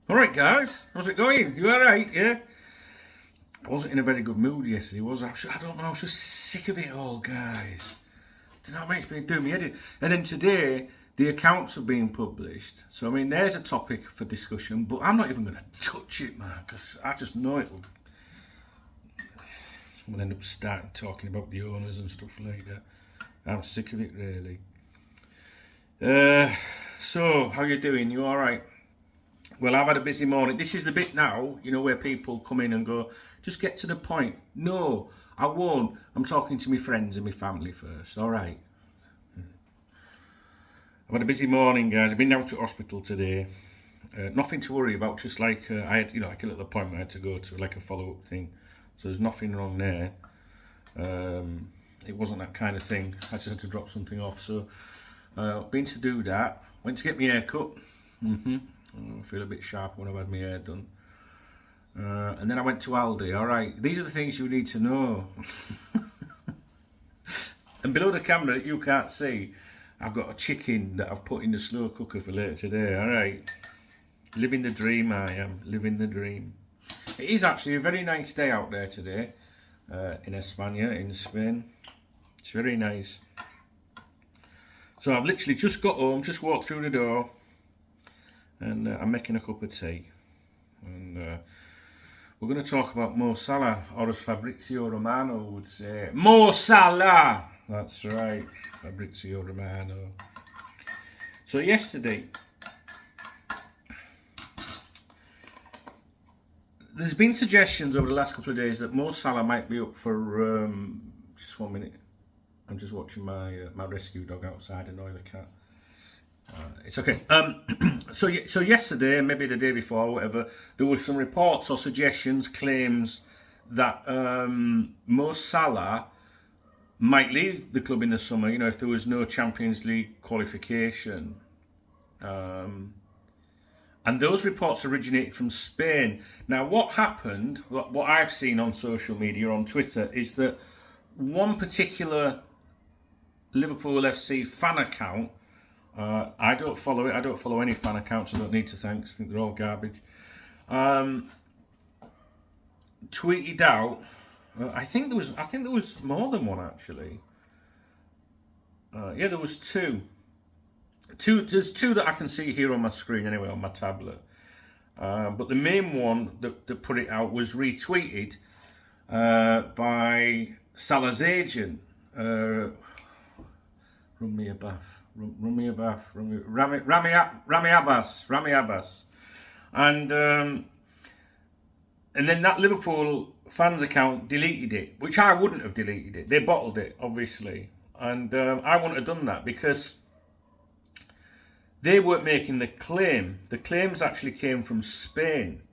Alright guys, how's it going? You alright, yeah? I wasn't in a very good mood yesterday, was I? I don't know, I was just sick of it all, guys. Do you know what I mean? It's been doing me head in. And then today, the accounts are being published. So, I mean, there's a topic for discussion, but I'm not even going to touch it, man, because I just know it will. We'll end up starting talking about the owners and stuff like that. I'm sick of it, really. So, how you doing? You alright? Well, I've had a busy morning. This is the bit now, where people come in and go, just get to the point. No, I won't. I'm talking to my friends and my family first. All right. I've had a busy morning, guys. I've been down to hospital today. Nothing to worry about. Just like I had, like a little appointment I had to go to, like a follow-up thing. So there's nothing wrong there. It wasn't that kind of thing. I just had to drop something off. So been to do that. Went to get my hair cut. I feel a bit sharp when I've had my hair done. And then I went to Aldi. Alright, these are the things you need to know. And below the camera that you can't see, I've got a chicken that I've put in the slow cooker for later today. Alright, living the dream I am, living the dream. It is actually a very nice day out there today in España, in Spain. It's very nice. So I've literally just got home, just walked through the door, and I'm making a cup of tea. And we're going to talk about Mo Salah, or as Fabrizio Romano would say, Mo Salah! That's right, Fabrizio Romano. So yesterday, there's been suggestions over the last couple of days that Mo Salah might be up for, just 1 minute, I'm just watching my rescue dog outside annoy the cat. It's okay. So yesterday, maybe the day before, or whatever, there were some reports or suggestions, claims that Mo Salah might leave the club in the summer. If there was no Champions League qualification, and those reports originated from Spain. Now, what happened? What I've seen on social media, on Twitter, is that one particular Liverpool FC fan account. I don't follow it. I don't follow any fan accounts. I don't need to, thanks. I think they're all garbage. Tweeted out. I think there was more than one actually. Yeah, there was two. There's two that I can see here on my screen anyway, on my tablet. But the main one that put it out was retweeted by Salah'S agent. Run me a bath. Rami Abbas, and then that Liverpool fans account deleted it, which I wouldn't have deleted it. They bottled it, obviously, and I wouldn't have done that because they weren't making the claim. The claims actually came from Spain.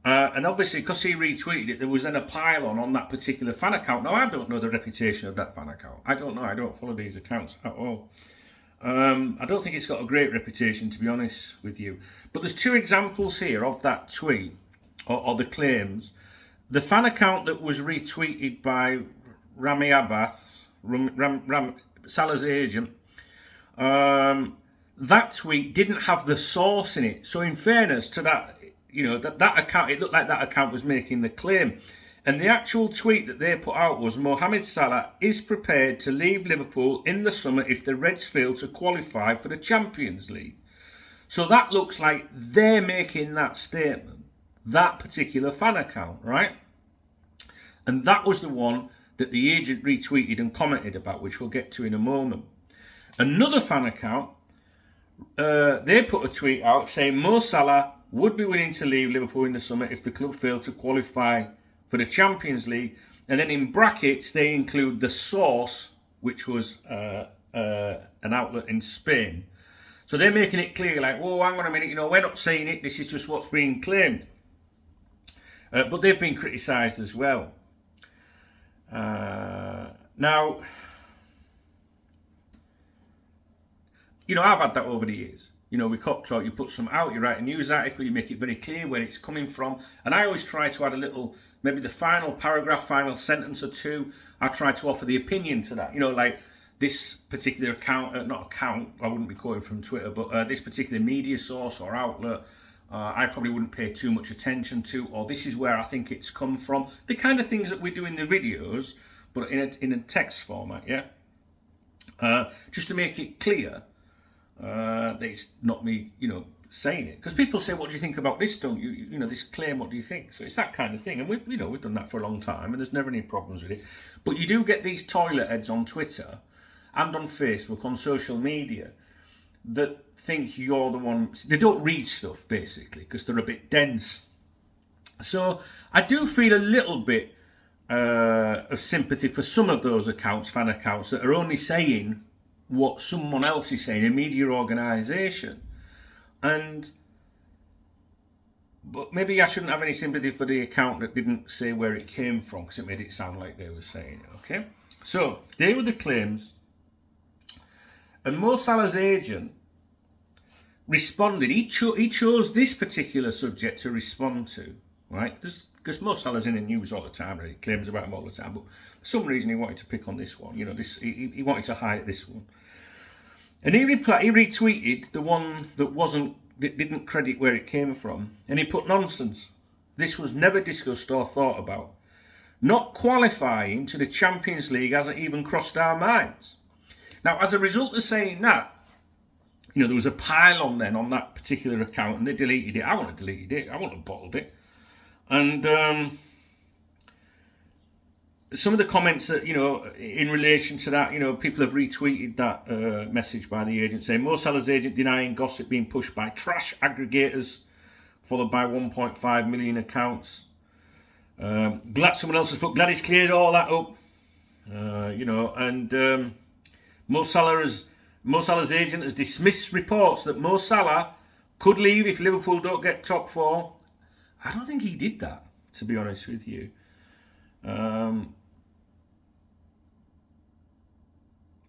And obviously, because he retweeted it, there was then a pile on that particular fan account. Now, I don't know the reputation of that fan account. I don't know. I don't follow these accounts at all. I don't think it's got a great reputation, to be honest with you. But there's two examples here of that tweet, or the claims. The fan account that was retweeted by Rami Abbas, Salah's agent, that tweet didn't have the source in it. So in fairness to that, that account, it looked like that account was making the claim. And the actual tweet that they put out was, Mohamed Salah is prepared to leave Liverpool in the summer if the Reds fail to qualify for the Champions League. So that looks like they're making that statement, that particular fan account, right? And that was the one that the agent retweeted and commented about, which we'll get to in a moment. Another fan account, they put a tweet out saying Mo Salah would be willing to leave Liverpool in the summer if the club failed to qualify for the Champions League, and then in brackets they include the source, which was an outlet in Spain. So they're making it clear, like, whoa, hang on a minute, we're not saying it, this is just what's being claimed. But they've been criticised as well. Now, I've had that over the years. With KopTalk, you put some out, you write a news article, you make it very clear where it's coming from. And I always try to add a little, maybe the final paragraph, final sentence or two, I try to offer the opinion to that. Like this particular account, I wouldn't be quoting from Twitter, but this particular media source or outlet I probably wouldn't pay too much attention to, or this is where I think it's come from. The kind of things that we do in the videos, but in a text format, yeah? Just to make it clear that it's not me, saying it. Because people say, what do you think about this, don't you? You know, this claim, what do you think? So it's that kind of thing. And we've done that for a long time, and there's never any problems with it. But you do get these toilet heads on Twitter and on Facebook, on social media, that think you're the one. They don't read stuff, basically, because they're a bit dense. So I do feel a little bit of sympathy for some of those accounts, fan accounts, that are only saying what someone else is saying, a media organisation. But maybe I shouldn't have any sympathy for the account that didn't say where it came from, because it made it sound like they were saying it, okay? So, they were the claims. And Mo Salah's agent responded. He chose this particular subject to respond to, right? Because Mo Salah's in the news all the time, and he claims about him all the time. But for some reason, he wanted to pick on this one. He wanted to highlight this one. And he retweeted the one that didn't credit where it came from, and he put nonsense. This was never discussed or thought about. Not qualifying to the Champions League hasn't even crossed our minds. Now, as a result of saying that, there was a pile-on then on that particular account, and they deleted it. I wouldn't have deleted it. I wouldn't have bottled it. And some of the comments that, in relation to that, people have retweeted that message by the agent saying, Mo Salah's agent denying gossip being pushed by trash aggregators, followed by 1.5 million accounts. Someone else has put, glad he's cleared all that up. Mo Salah's agent has dismissed reports that Mo Salah could leave if Liverpool don't get top four. I don't think he did that, to be honest with you.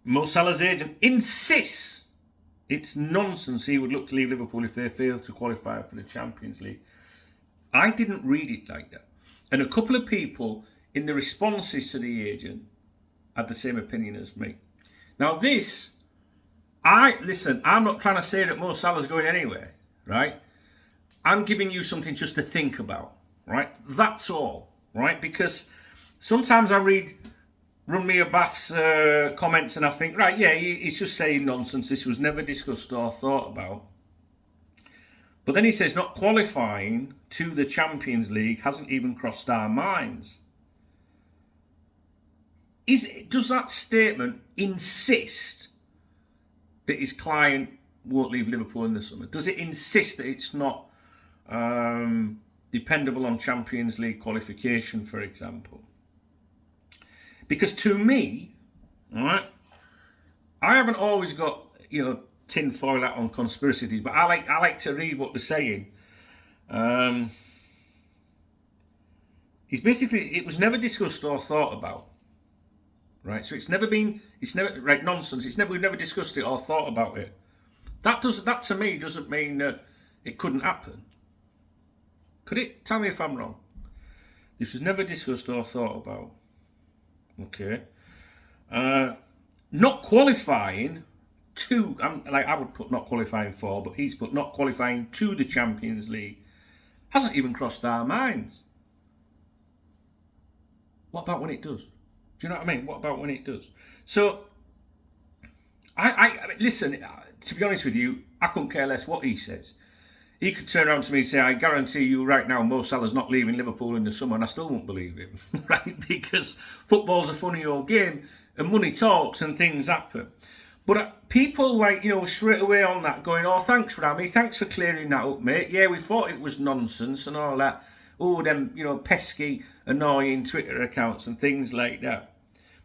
Mo Salah's agent insists it's nonsense he would look to leave Liverpool if they fail to qualify for the Champions League. I didn't read it like that. And a couple of people in the responses to the agent had the same opinion as me. Now I'm not trying to say that Mo Salah's going anywhere, right? I'm giving you something just to think about, right? That's all, right? Because sometimes I read Run Me a Bath's comments and I think, right, yeah, he's just saying nonsense. This was never discussed or thought about. But then he says not qualifying to the Champions League hasn't even crossed our minds. Does that statement insist that his client won't leave Liverpool in the summer? Does it insist that it's not dependable on Champions League qualification, for example? Because to me, all right, I haven't always got tin foil out on conspiracy theories, but I like to read what they're saying. It was never discussed or thought about, right? So it's never right, nonsense. We've never discussed it or thought about it. That to me doesn't mean that it couldn't happen. Could it? Tell me if I'm wrong. This was never discussed or thought about. Okay. Not qualifying to, I would put not qualifying for, but he's put not qualifying to the Champions League. Hasn't even crossed our minds. What about when it does? Do you know what I mean? What about when it does? So, I listen, to be honest with you, I couldn't care less what he says. He could turn around to me and say, I guarantee you right now Mo Salah's not leaving Liverpool in the summer, and I still won't believe him, right? Because football's a funny old game, and money talks and things happen. But people straight away on that going, oh, thanks Rami, thanks for clearing that up, mate. Yeah, we thought it was nonsense and all that. Oh, them, pesky, annoying Twitter accounts and things like that.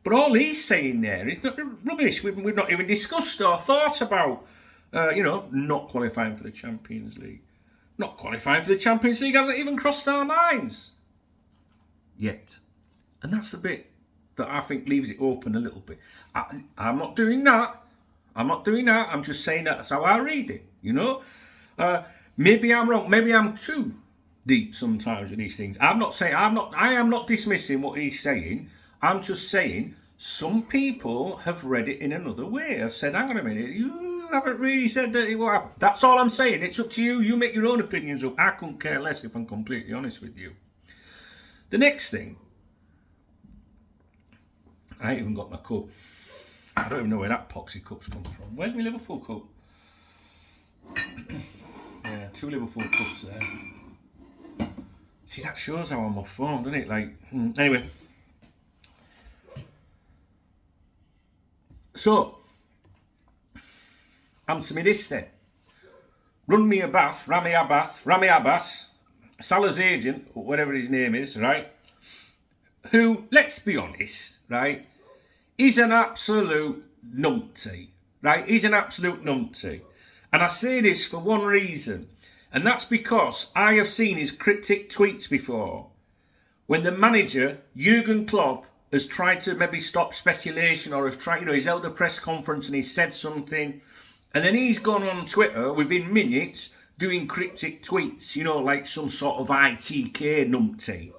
But all he's saying there is rubbish. We've not even discussed or thought about not qualifying for the Champions League. Not qualifying for the Champions League hasn't even crossed our minds yet. And that's the bit that I think leaves it open a little bit. I'm not doing that. I'm just saying that's how I read it, Maybe I'm wrong. Maybe I'm too deep sometimes with these things. I am not dismissing what he's saying. I'm just saying some people have read it in another way. Have said, hang on a minute, haven't really said that what happened. That's all I'm saying. It's up to you. You make your own opinions up. I couldn't care less if I'm completely honest with you. The next thing, I ain't even got my cup. I don't even know where that poxy cup's come from. Where's my Liverpool cup? Yeah, 2 Liverpool cups there. See, that shows how I'm off form, doesn't it? Like, anyway. So, answer me this then. Rami Abbas, Salah's agent, or whatever his name is, right? Who, let's be honest, right, is an absolute numpty, right? He's an absolute numpty. And I say this for one reason, and that's because I have seen his cryptic tweets before. When the manager, Jurgen Klopp, has tried to maybe stop speculation or has tried, he's held a press conference and he's said something, and then he's gone on Twitter within minutes doing cryptic tweets, like some sort of ITK numpty,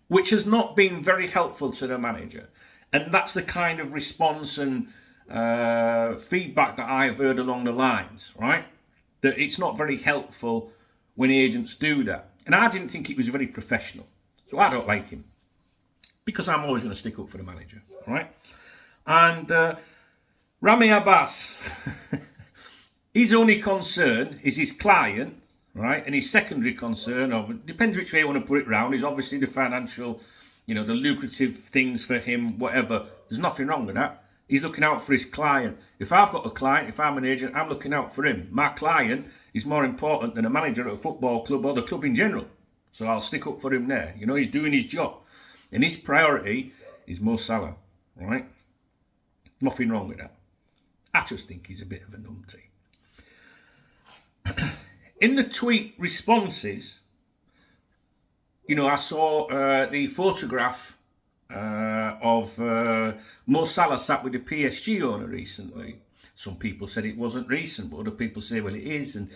which has not been very helpful to the manager. And that's the kind of response and feedback that I've heard along the lines, right? That it's not very helpful when agents do that. And I didn't think it was very professional. So I don't like him. Because I'm always going to stick up for the manager, right? And Rami Abbas, his only concern is his client, right? And his secondary concern, or depends which way you want to put it round, is obviously the financial, the lucrative things for him, whatever. There's nothing wrong with that. He's looking out for his client. If I've got a client, if I'm an agent, I'm looking out for him. My client is more important than a manager at a football club or the club in general. So I'll stick up for him there. He's doing his job. And his priority is Mo Salah, right? Nothing wrong with that. I just think he's a bit of a numpty. In the tweet responses, I saw the photograph of Mo Salah sat with the PSG owner recently. Some people said it wasn't recent, but other people say, well, it is. And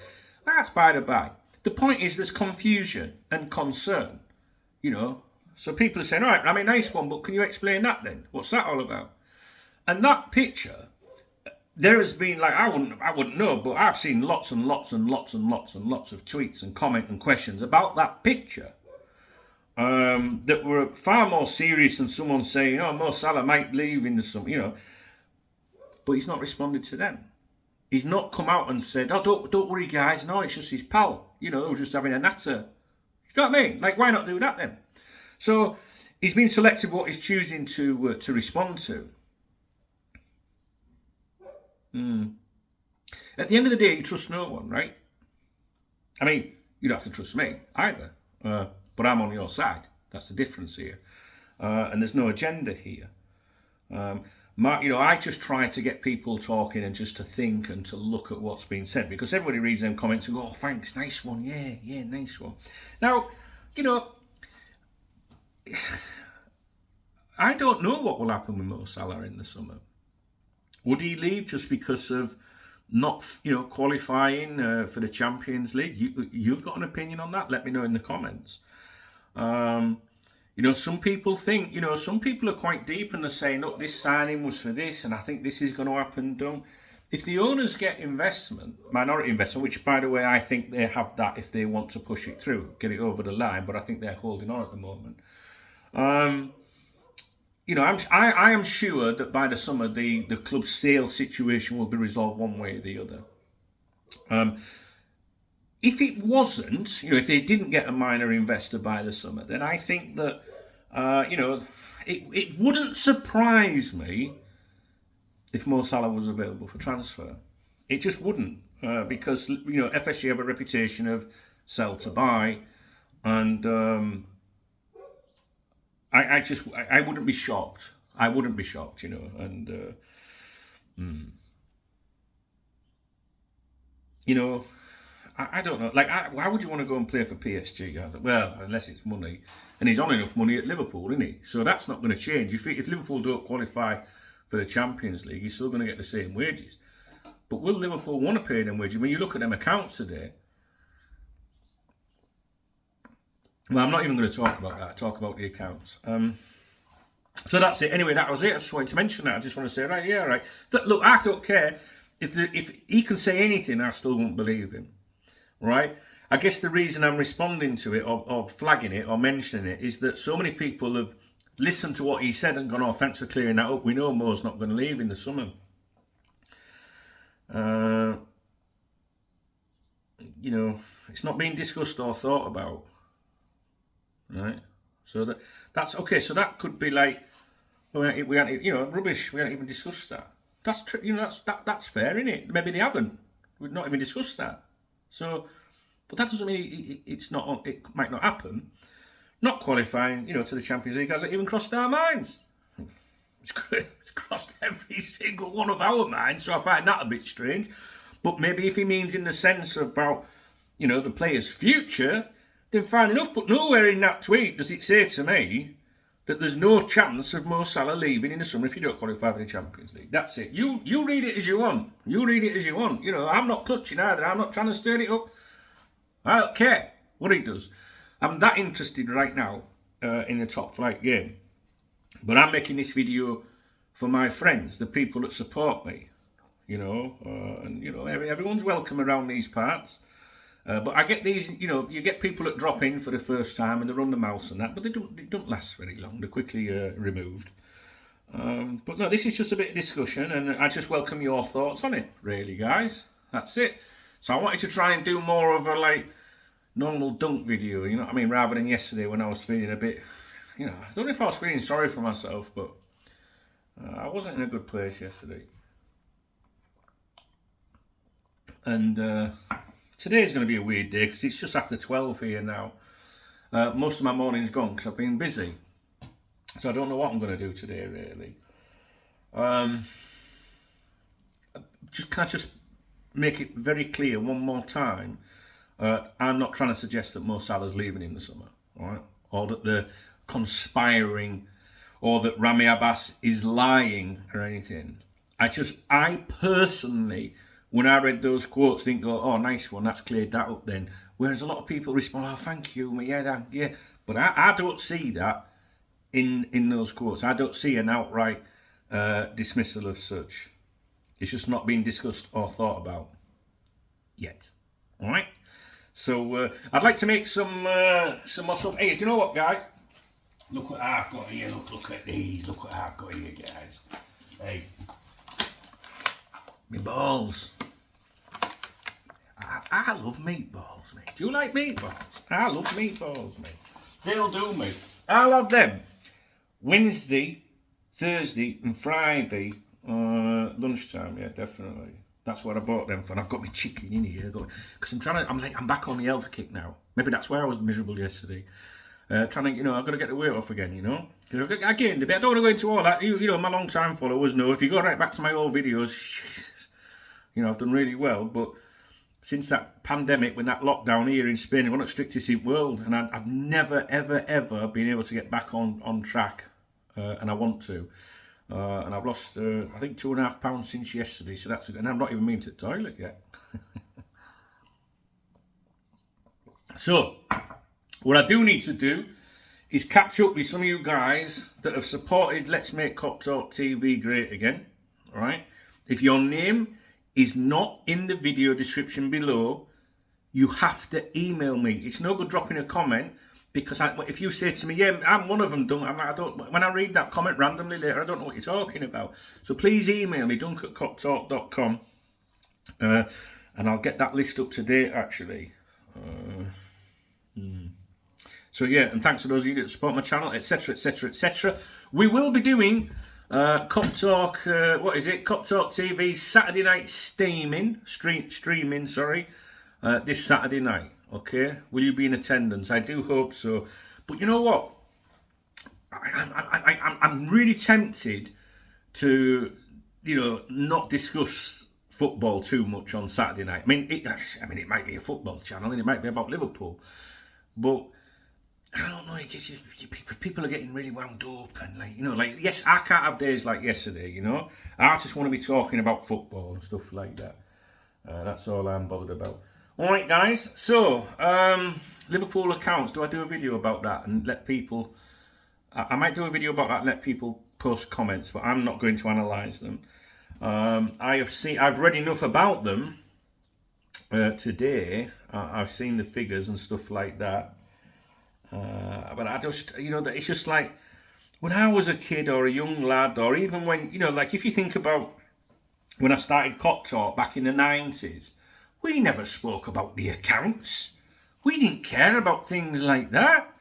that's by the by. The point is there's confusion and concern, So people are saying, all right, nice one, but can you explain that then? What's that all about? And that picture, there has been, I wouldn't know, but I've seen lots and lots and lots and lots and lots of tweets and comment and questions about that picture that were far more serious than someone saying, Mo Salah might leave in the summer, But he's not responded to them. He's not come out and said, don't worry, guys. No, it's just his pal. We're just having a natter. You know what I mean? Why not do that then? So he's been selective what he's choosing to respond to. At the end of the day, you trust no one, right? You don't have to trust me either. But I'm on your side. That's the difference here. And there's no agenda here. I just try to get people talking and just to think and to look at what's being said, because everybody reads them comments and go, oh, thanks, nice one, yeah, nice one. Now, I don't know what will happen with Mo Salah in the summer. Would he leave just because of not, qualifying for the Champions League? You've got an opinion on that? Let me know in the comments. Some people think, some people are quite deep and they're saying, look, this signing was for this and I think this is going to happen. If the owners get investment, minority investment, which, by the way, I think they have that if they want to push it through, get it over the line, but I think they're holding on at the moment. I am sure that by the summer the club's sale situation will be resolved one way or the other. If it wasn't, if they didn't get a minor investor by the summer, then I think that, it wouldn't surprise me if Mo Salah was available for transfer. It just wouldn't, because, FSG have a reputation of sell to buy, and I wouldn't be shocked. I wouldn't be shocked, and I don't know. Why would you want to go and play for PSG? Well, unless it's money, and he's on enough money at Liverpool, isn't he? So that's not going to change. If Liverpool don't qualify for the Champions League, he's still going to get the same wages. But will Liverpool want to pay them wages? When you look at them accounts today. Well, I'm not even going to talk about that. Talk about the accounts. So that's it. Anyway, that was it. I just wanted to mention that. I just want to say, right. Look, I don't care if he can say anything, I still won't believe him, right? I guess the reason I'm responding to it or flagging it or mentioning it is that so many people have listened to what he said and gone, oh, thanks for clearing that up. We know Mo's not going to leave in the summer. You know, it's not being discussed or thought about, right? So that's okay. So that could be like, we haven't, you know, rubbish. We haven't even discussed that. That's true. You know, that's fair, isn't it? Maybe they haven't. We've not even discussed that. So, but that doesn't mean it's not. It might not happen. Not qualifying, you know, to the Champions League hasn't even crossed our minds. It's crossed every single one of our minds. So I find that a bit strange. But maybe if he means in the sense about, you know, the player's future, then fine enough. But nowhere in that tweet does it say to me that there's no chance of Mo Salah leaving in the summer if you don't qualify for the Champions League. That's it. You read it as you want. You read it as you want. You know, I'm not clutching either. I'm not trying to stir it up. I don't care what he does. I'm that interested right now in the top flight game. But I'm making this video for my friends, the people that support me. You know, and you know, everyone's welcome around these parts. But I get these, you know, you get people that drop in for the first time and they run the mouse and that, but they don't last very long. They're quickly removed. But no, this is just a bit of discussion, and I just welcome your thoughts on it, really, guys. That's it. So I wanted to try and do more of a like normal dunk video, you know what I mean, rather than yesterday when I was feeling a bit, you know, I don't know if I was feeling sorry for myself, but I wasn't in a good place yesterday. And today's going to be a weird day because it's just after 12 here now. Most of my morning's gone because I've been busy. So I don't know what I'm going to do today, really. Can I just make it very clear one more time? I'm not trying to suggest that Mo Salah's leaving in the summer, all right? Or that they're conspiring, or that Rami Abbas is lying or anything. I personally, when I read those quotes, didn't go, oh, nice one, that's cleared that up then. Whereas a lot of people respond, oh, thank you, yeah. But I don't see that in those quotes. I don't see an outright dismissal of such. It's just not being discussed or thought about yet. All right? So I'd like to make some more stuff. Hey, do you know what, guys? Look what I've got here. Look at these. Look what I've got here, guys. Hey. My balls. I love meatballs, mate. Do you like meatballs? I love meatballs, mate. They'll do me. I'll have them Wednesday, Thursday and Friday lunchtime. Yeah, definitely. That's what I bought them for. And I've got my chicken in here because I'm back on the health kick now. Maybe that's why I was miserable yesterday. Trying to, you know, I've got to get the weight off again, you know. I gained a bit. I don't want to go into all that. You know, my long time followers know. If you go right back to my old videos, you know, I've done really well. But since that pandemic, when that lockdown here in Spain, one of the strictest in the world, and I've never, ever been able to get back on track, and I want to. And I've lost, I think, 2.5 pounds since yesterday. So that's, and I'm not even been to the toilet yet. So, what I do need to do is catch up with some of you guys that have supported Let's Make KopTalk TV great again. All right. If your name is not in the video description below, you have to email me. It's no good dropping a comment. Because if you say to me, yeah, I'm one of them, when I read that comment randomly later, I don't know what you're talking about. So please email me, dunk@koptalk.com, and I'll get that list up to date, actually. So yeah, and thanks to those of you that support my channel, etc., etc., etc. We will be doing KopTalk, KopTalk TV Saturday night streaming, this Saturday night. Okay, will you be in attendance? I do hope so. But you know what? I'm really tempted to, you know, not discuss football too much on Saturday night. I mean, it might be a football channel and it might be about Liverpool, but I don't know. People are getting really wound up and yes, I can't have days like yesterday. You know, I just want to be talking about football and stuff like that. That's all I'm bothered about. Alright guys, so Liverpool accounts, do I do a video about that and let people, I might do a video about that and let people post comments, but I'm not going to analyse them. I've read enough about them today. I've seen the figures and stuff like that. But I just, it's just like when I was a kid or a young lad, or even when, like if you think about when I started KopTalk back in the 90s, we never spoke about the accounts. We didn't care about things like that.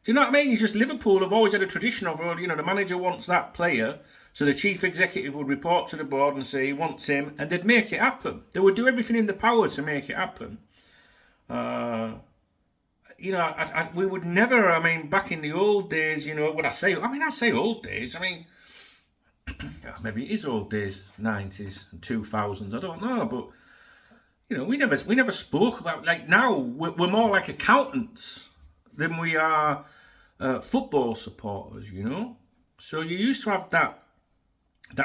Do you know what I mean? It's just Liverpool have always had a tradition of, the manager wants that player, so the chief executive would report to the board and say he wants him, and they'd make it happen. They would do everything in their power to make it happen. We would never, back in the old days, I say old days, maybe it is old days, 90s and 2000s, I don't know, but, we never spoke about, like now, we're more like accountants than we are football supporters, So you used to have that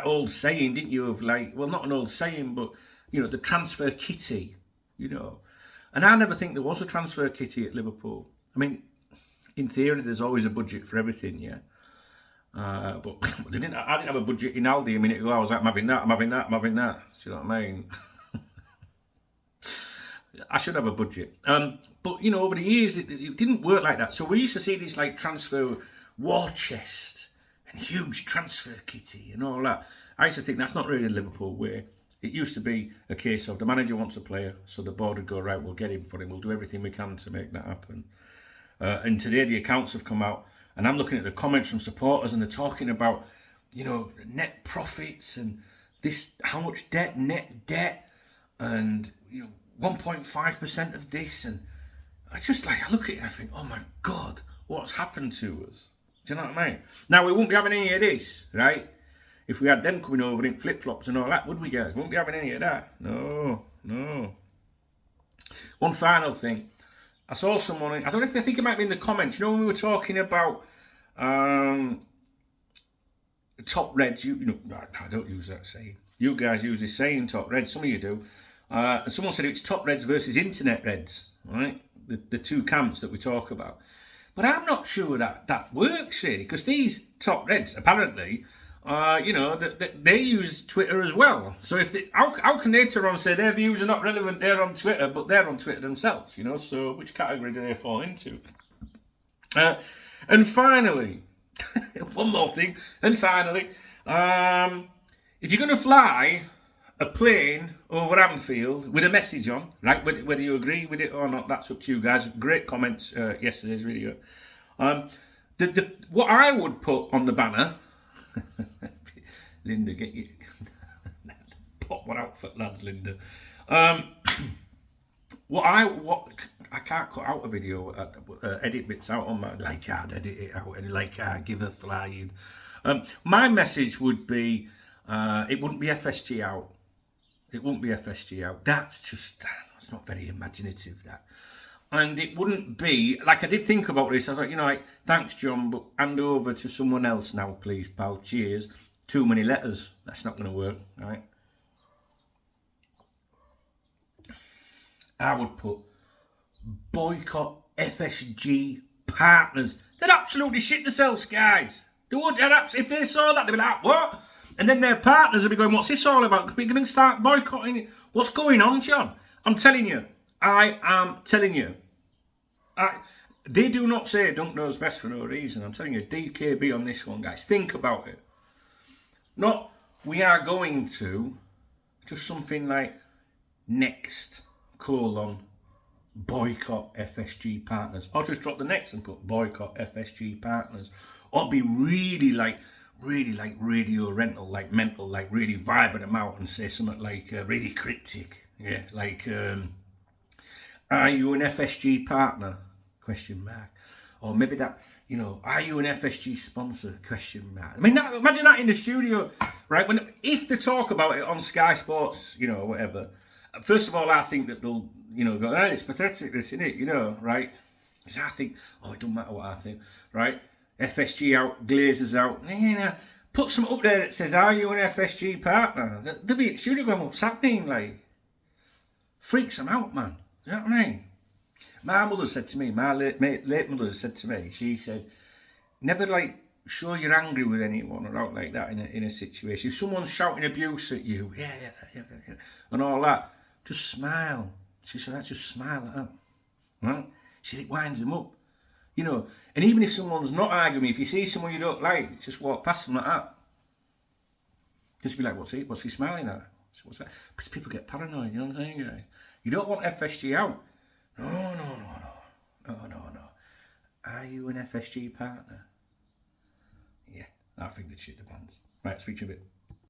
old saying, didn't you, of like, well, not an old saying, but, the transfer kitty, And I never think there was a transfer kitty at Liverpool. In theory, there's always a budget for everything, yeah. But I didn't have a budget in Aldi a minute ago. I was like, I'm having that. Do you know what I mean? I should have a budget. But, over the years, it didn't work like that. So we used to see this, like, transfer war chest and huge transfer kitty and all that. I used to think that's not really the Liverpool way. It used to be a case of the manager wants a player, so the board would go, right, we'll get him for him. We'll do everything we can to make that happen. And today the accounts have come out, and I'm looking at the comments from supporters, and they're talking about, net profits and this, how much net debt, and, 1.5% of this. And I look at it and I think, oh my God, what's happened to us? Do you know what I mean? Now, we won't be having any of this, right? If we had them coming over in flip-flops and all that, would we, guys? Won't be having any of that. No. One final thing. I saw someone, I don't know if they think it might be in the comments, when we were talking about top reds, I don't use that saying. You guys use this saying, top reds, some of you do. Someone said it's top reds versus internet reds, right? The two camps that we talk about. But I'm not sure that works, really, because these top reds, apparently, they use Twitter as well. So how can they turn around and say their views are not relevant, they're on Twitter, but they're on Twitter themselves, So which category do they fall into? And finally, one more thing, if you're going to fly a plane over Anfield with a message on, right, whether you agree with it or not, that's up to you guys. Great comments yesterday's video. What I would put on the banner, Linda, get you pop one out for lads, Linda. What I can't cut out a video, edit bits out on my, like I'd edit it out and like I'd give a flying. My message would be, it wouldn't be FSG out. It wouldn't be FSG out. That's not very imaginative, that. And it wouldn't be, like I did think about this, I was like, thanks John, but hand over to someone else now, please, pal, cheers. Too many letters, that's not going to work, right? I would put boycott FSG partners. They'd absolutely shit themselves, guys. They would, if they saw that, they'd be like, what? And then their partners would be going, what's this all about? We're going to start boycotting it. What's going on, John? I'm telling you. I am telling you. They do not say don't knows best for no reason. I'm telling you, DKB on this one, guys. Think about it. Not, we are going to, just something like next, boycott FSG partners. I'll just drop the next and put boycott FSG partners. Or be really radio rental, like mental, like really vibing them out and say something like really cryptic. Yeah, like, are you an FSG partner? ? Or maybe that, are you an FSG sponsor? ? Imagine that in the studio, right? If they talk about it on Sky Sports, whatever. First of all, I think that they'll, go, it's pathetic, this, isn't it? Right? Because I think, it don't matter what I think, right? FSG out, Glazers out. Put some up there that says, are you an FSG partner? They'll be at the studio going, what's happening? Like, freaks them out, man. You know what I mean? My mother said to me, my late mother said to me, she said, never show you're angry with anyone or out like that in a situation. If someone's shouting abuse at you, yeah, and all that, just smile. She said, just smile at that. Right? She said, it winds them up. You know, and even if someone's not arguing, if you see someone you don't like, just walk past them like that. Just be like, what's he smiling at? What's that? Because people get paranoid, you know what I'm saying, guys? You don't want FSG out. No. Are you an FSG partner? Yeah, I think they'd shit the pants. Right, speak to you a bit.